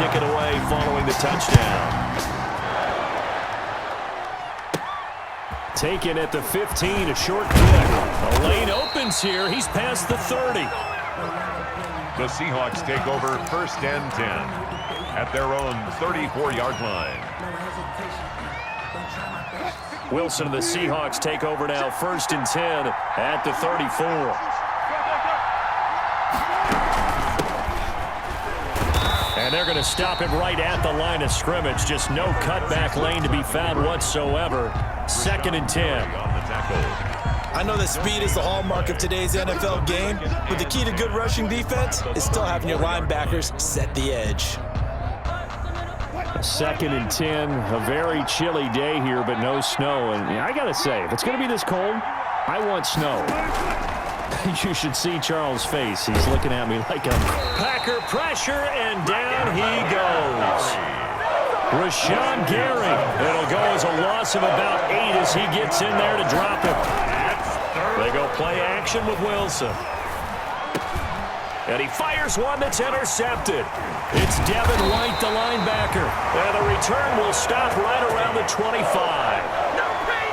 kick it away following the touchdown. Taken at the 15, a short kick. A lane opens here. He's past the 30. The Seahawks take over 1st and 10 at their own 34-yard line. Wilson and the Seahawks take over now 1st and 10 at the 34. And they're going to stop him right at the line of scrimmage. Just no cutback lane to be found whatsoever. 2nd and 10. I know that speed is the hallmark of today's NFL game, but the key to good rushing defense is still having your linebackers set the edge. 2nd and 10. A very chilly day here, but no snow. And I got to say, if it's going to be this cold, I want snow. You should see Charles' face. He's looking at me like I'm... Packer pressure, and down he goes. Rashawn Gary. It'll go as a loss of about 8 as he gets in there to drop him. They go play action with Wilson. And he fires one that's intercepted. It's Devin White, the linebacker. And the return will stop right around the 25.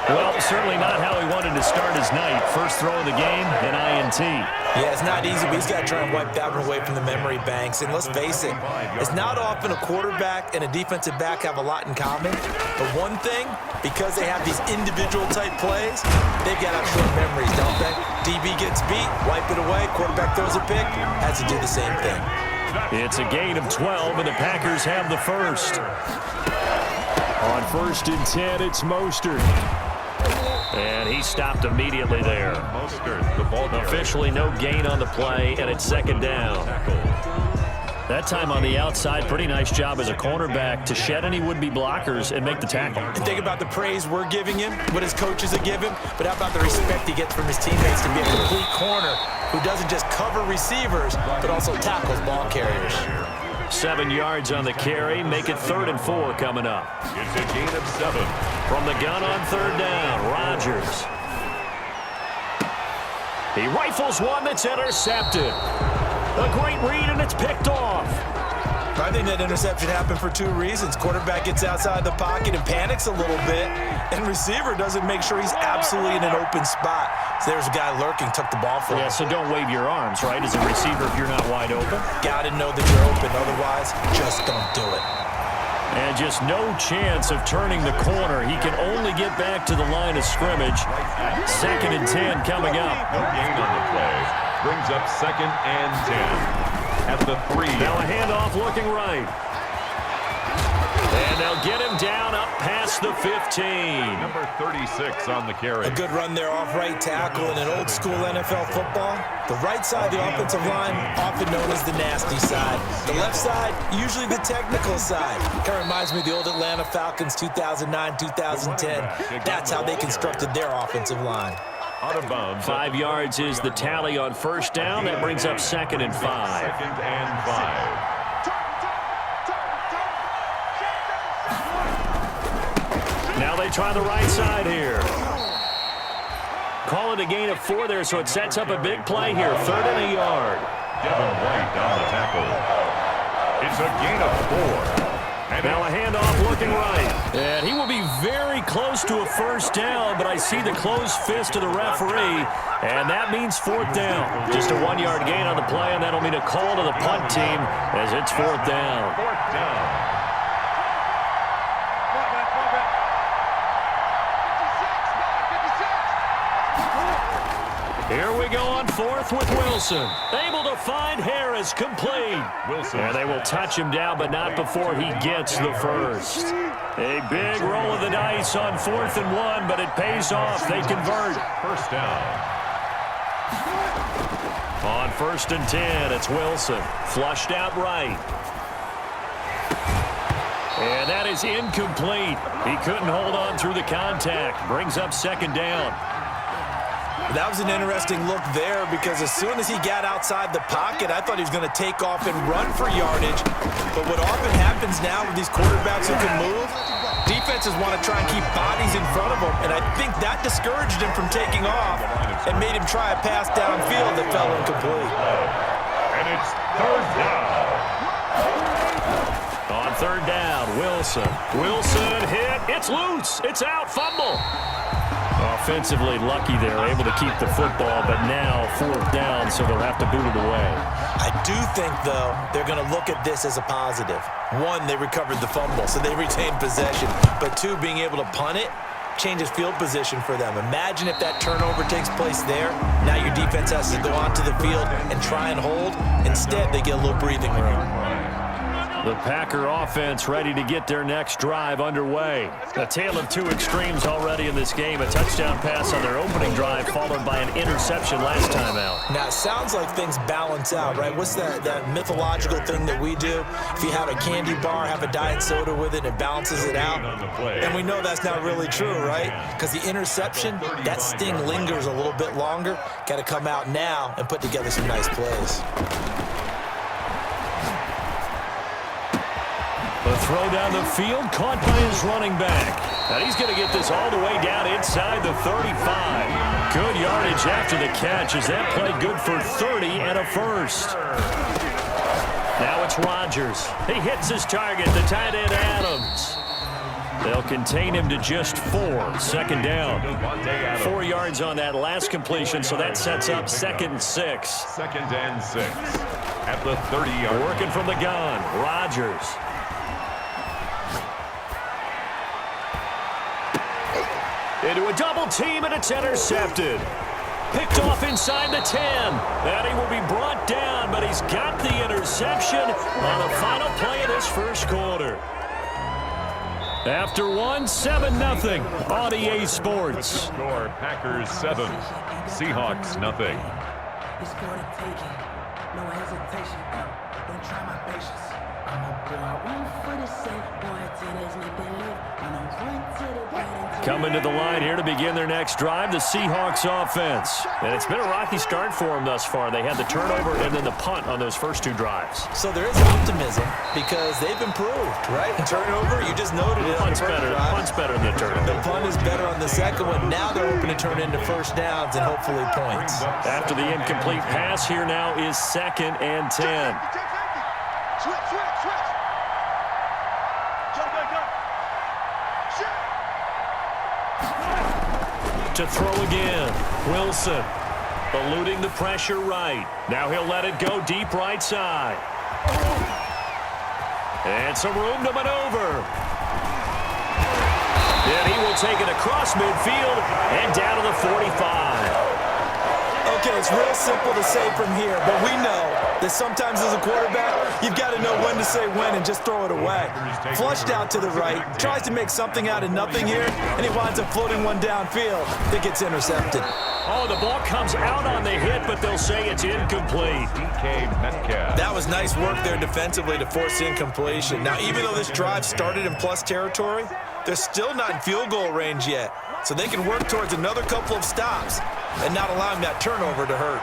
Well, certainly not how he wanted to start his night. First throw of the game, an INT. Yeah, it's not easy, but he's got to try and wipe that one away from the memory banks. And let's face it, it's not often a quarterback and a defensive back have a lot in common. But one thing, because they have these individual type plays, they've got to have short memories, don't they? DB gets beat, wipe it away, quarterback throws a pick, has to do the same thing. It's a gain of 12, and the Packers have the first. On 1st and 10, it's Mostert. And he stopped immediately there. Officially no gain on the play, and it's 2nd down. That time on the outside, pretty nice job as a cornerback to shed any would-be blockers and make the tackle. And think about the praise we're giving him, what his coaches are giving, but how about the respect he gets from his teammates to be a complete corner who doesn't just cover receivers, but also tackles ball carriers. 7 yards on the carry. Make it 3rd and 4 coming up. It's a gain of 7. From the gun on 3rd down, Rodgers. He rifles one that's intercepted. A great read, and it's picked off. I think that interception happened for 2 reasons. Quarterback gets outside the pocket and panics a little bit, and receiver doesn't make sure he's absolutely in an open spot. So there's a guy lurking, took the ball from him. Yeah, so don't wave your arms, right, as a receiver if you're not wide open. Got to know that you're open, otherwise just don't do it. And just no chance of turning the corner. He can only get back to the line of scrimmage. 2nd and 10 coming up. No gain on the play. Brings up 2nd and 10 at the 3. Now a handoff looking right. And they'll get him down up past the 15. Number 36 on the carry. A good run there off right tackle in an old school NFL football. The right side of the offensive line, often known as the nasty side. The left side, usually the technical side. Kind of reminds me of the old Atlanta Falcons 2009, 2010. That's how they constructed their offensive line. Out of bounds. 5 yards is the tally on 1st down. That brings up 2nd and 5. 2nd and 5. Now they try the right side here. Call it a gain of 4 there, so it sets up a big play here. 3rd and a yard. Devin White on the tackle. It's a gain of 4. And now a handoff looking right. And he will be very close to a 1st down, but I see the closed fist of the referee, and that means 4th down. Just a 1-yard gain on the play, and that'll mean a call to the punt team as it's 4th down. 4th down. Here we go on 4th with Wilson. Able to find Harris, complete. Wilson. And they will touch him down, but not before he gets the first. A big roll of the dice on 4th and 1, but it pays off. They convert. 1st down. On 1st and 10, it's Wilson. Flushed out right. And that is incomplete. He couldn't hold on through the contact. Brings up 2nd down. That was an interesting look there because as soon as he got outside the pocket, I thought he was going to take off and run for yardage. But what often happens now with these quarterbacks who can move, defenses want to try and keep bodies in front of them. And I think that discouraged him from taking off and made him try a pass downfield that fell incomplete. And it's 3rd down. Third down, Wilson. Wilson hit. It's loose. It's out. Fumble. Offensively lucky they're able to keep the football, but now fourth down, so they'll have to boot it away. I do think, though, they're going to look at this as a positive. One, they recovered the fumble, so they retained possession. But two, being able to punt it changes field position for them. Imagine if that turnover takes place there. Now your defense has to go onto the field and try and hold. Instead, they get a little breathing room. The Packer offense ready to get their next drive underway. A tale of two extremes already in this game. A touchdown pass on their opening drive followed by an interception last time out. Now, it sounds like things balance out, right? What's that mythological thing that we do? If you have a candy bar, have a diet soda with it, it balances it out. And we know that's not really true, right? Because the interception, that sting lingers a little bit longer. Got to come out now and put together some nice plays. The throw down the field, caught by his running back. And he's going to get this all the way down inside the 35. Good yardage after the catch as that play good for 30 and a first. Now it's Rodgers. He hits his target, the tight end Adams. They'll contain him to just 4. Second down. 4 yards on that last completion, so that sets up 2nd and 6. 2nd and 6 at the 30-yard. Working from the gun, Rodgers. Into a double team, and it's intercepted. Picked off inside the 10. And he will be brought down, but he's got the interception on the final play of this first quarter. After 7-0 on EA Sports. Score, Packers 7, Seahawks nothing. It's gonna take it. No hesitation. Don't try my patience. I'm a boy. One for the sake. Boy, tennis make them live. I'm a run to the bread. Coming to the line here to begin their next drive, the Seahawks offense. And it's been a rocky start for them thus far. They had the turnover and then the punt on those first 2 drives. So there is optimism because they've improved, right? Turnover, you just noted it. Punt's better than the turnover. The punt is better on the second one. Now they're hoping to turn it into first downs and hopefully points. After the incomplete pass, here now is 2nd and 10. To throw again, Wilson eluding the pressure right. Now he'll let it go deep right side. And some room to maneuver. And he will take it across midfield and down to the 45. Okay, it's real simple to say from here, but we know that sometimes as a quarterback, you've got to know when to say when and just throw it away. Flushed out to the right, tries to make something out of nothing here, and he winds up floating one downfield that gets intercepted. Oh, the ball comes out on the hit, but they'll say it's incomplete. DK Metcalf. That was nice work there defensively to force incompletion. Now, even though this drive started in plus territory, they're still not in field goal range yet. So they can work towards another couple of stops and not allowing that turnover to hurt.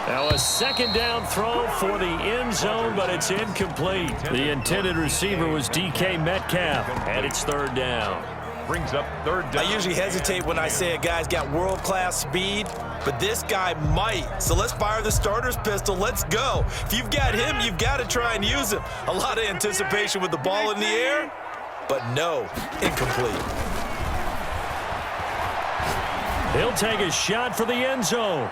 Now a second down throw for the end zone, but it's incomplete. The intended receiver was DK Metcalf, and it's 3rd down. Brings up 3rd down. I usually hesitate when I say a guy's got world-class speed, but this guy might. So let's fire the starter's pistol. Let's go. If you've got him, you've got to try and use him. A lot of anticipation with the ball in the air, but no, incomplete. He'll take a shot for the end zone.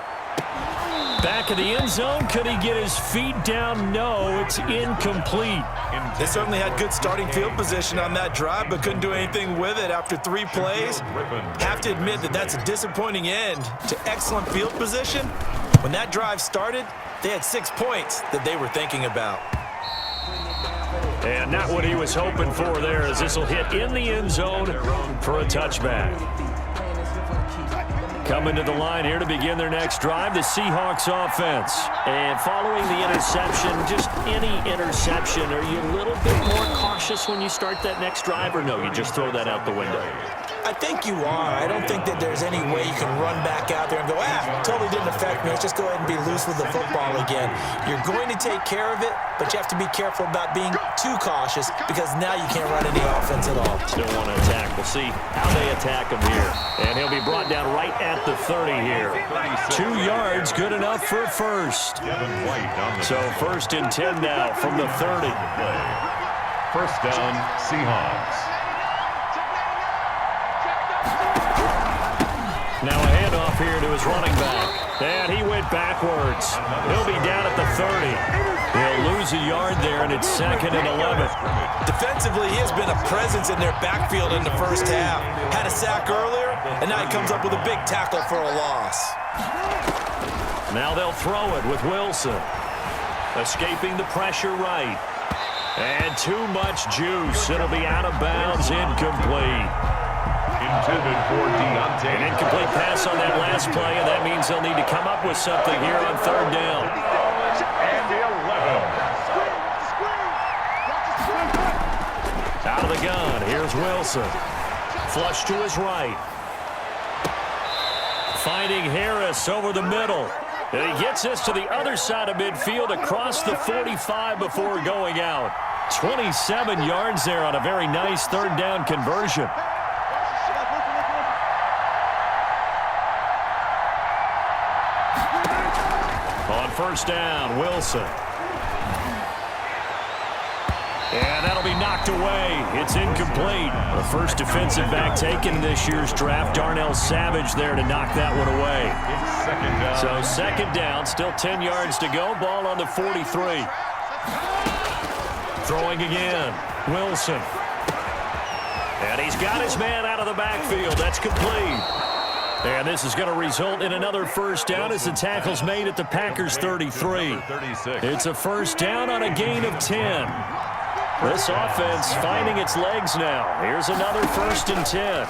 Back of the end zone, could he get his feet down? No, it's incomplete. They certainly had good starting field position on that drive, but couldn't do anything with it after 3 plays. Have to admit that that's a disappointing end to excellent field position. When that drive started, they had 6 points that they were thinking about. And not what he was hoping for there, as this will hit in the end zone for a touchback. Coming to the line here to begin their next drive, the Seahawks offense. And following the interception, just any interception, are you a little bit more cautious when you start that next drive, or no, you just throw that out the window? I think you are. I don't think that there's any way you can run back out there and go, totally didn't affect me. Let's just go ahead and be loose with the football again. You're going to take care of it, but you have to be careful about being too cautious because now you can't run any offense at all. Still want to attack. We'll see how they attack him here. And he'll be brought down right at the 30 here. 2 yards, good enough for a first. So 1st and 10 now from the 30. First down, Seahawks. Now a handoff here to his running back. And he went backwards. He'll be down at the 30. He'll lose a yard there, and it's 2nd and 11. Defensively, he has been a presence in their backfield in the first half. Had a sack earlier, and now he comes up with a big tackle for a loss. Now they'll throw it with Wilson. Escaping the pressure right. And too much juice. It'll be out of bounds, incomplete. Intended for Deontay. An incomplete pass on that last play, and that means they'll need to come up with something here on 3rd down. And 11. Out of the gun, here's Wilson. Flush to his right. Finding Harris over the middle. And he gets this to the other side of midfield across the 45 before going out. 27 yards there on a very nice 3rd down conversion. On 1st down, Wilson. And that'll be knocked away. It's incomplete. The first defensive back taken in this year's draft. Darnell Savage there to knock that one away. So 2nd down, still 10 yards to go. Ball on the 43. Throwing again, Wilson. And he's got his man out of the backfield. That's complete. And this is going to result in another 1st down as the tackle's made at the Packers' 33. It's a 1st down on a gain of 10. This offense finding its legs now. Here's another 1st and 10.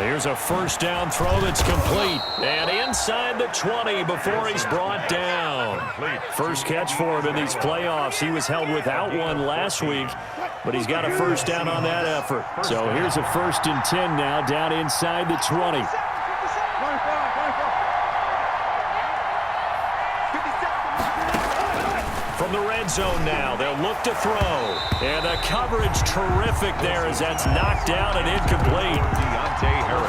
Here's a 1st down throw that's complete. And inside the 20 before he's brought down. First catch for him in these playoffs. He was held without one last week, but he's got a 1st down on that effort. So here's a 1st and 10 now down inside the 20. From the red zone now, they'll look to throw. And the coverage terrific there as that's knocked down and incomplete.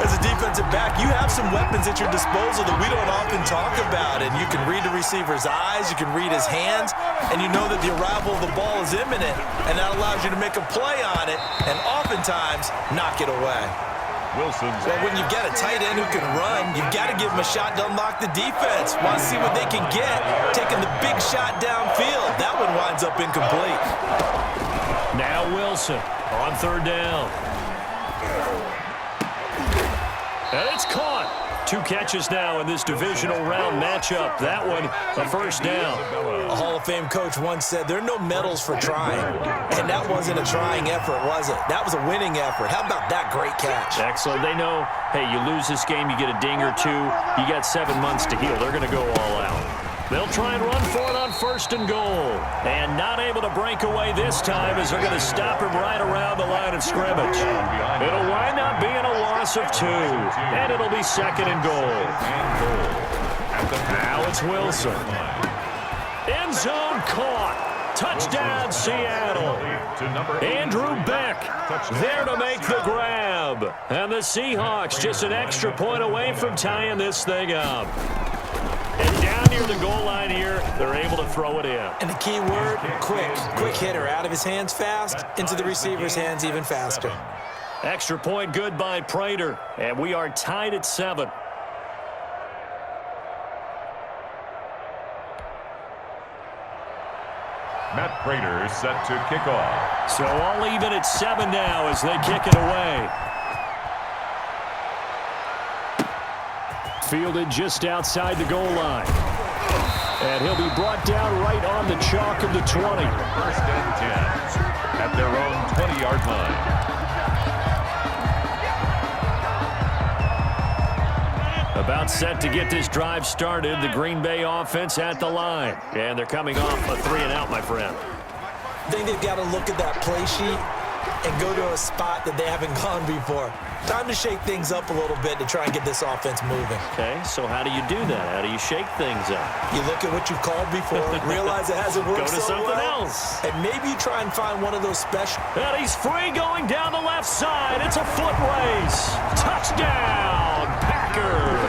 As a defensive back, you have some weapons at your disposal that we don't often talk about. And you can read the receiver's eyes, you can read his hands, and you know that the arrival of the ball is imminent. And that allows you to make a play on it and oftentimes knock it away. Wilson's. Well, when you've got a tight end who can run, you've got to give him a shot to unlock the defense. Want to see what they can get, taking the big shot downfield. That one winds up incomplete. Now Wilson on 3rd down. And it's caught. 2 catches now in this divisional round matchup. That one, a 1st down. A Hall of Fame coach once said, there are no medals for trying. And that wasn't a trying effort, was it? That was a winning effort. How about that great catch? Excellent. They know, hey, you lose this game, you get a ding or 2. You got 7 months to heal. They're going to go all out. They'll try and run for it on 1st and goal. And not able to break away this time as they're going to stop him right around the line of scrimmage. It'll wind up being a loss of 2. And it'll be 2nd and goal. Now it's Wilson. End zone caught. Touchdown, Seattle. Andrew Beck there to make the grab. And the Seahawks just an extra point away from tying this thing up. And down near the goal line here, they're able to throw it in. And the key word, quick. Quick hitter. Out of his hands fast, into the receiver's hands even faster. Extra point good by Prater. And we are tied at 7. Matt Prater set to kick off. So all even at 7 now as they kick it away. Fielded just outside the goal line. And he'll be brought down right on the chalk of the 20. 1st and 10 at their own 20-yard line. About set to get this drive started. The Green Bay offense at the line. And they're coming off a 3-and-out, my friend. I think they've got to look at that play sheet and go to a spot that they haven't gone before. Time to shake things up a little bit to try and get this offense moving. Okay, so how do you do that? How do you shake things up? You look at what you've called before, realize it hasn't worked Go to so something well, else. and maybe you try and find one of those special. And he's free going down the left side. It's a foot race. Touchdown, Packers.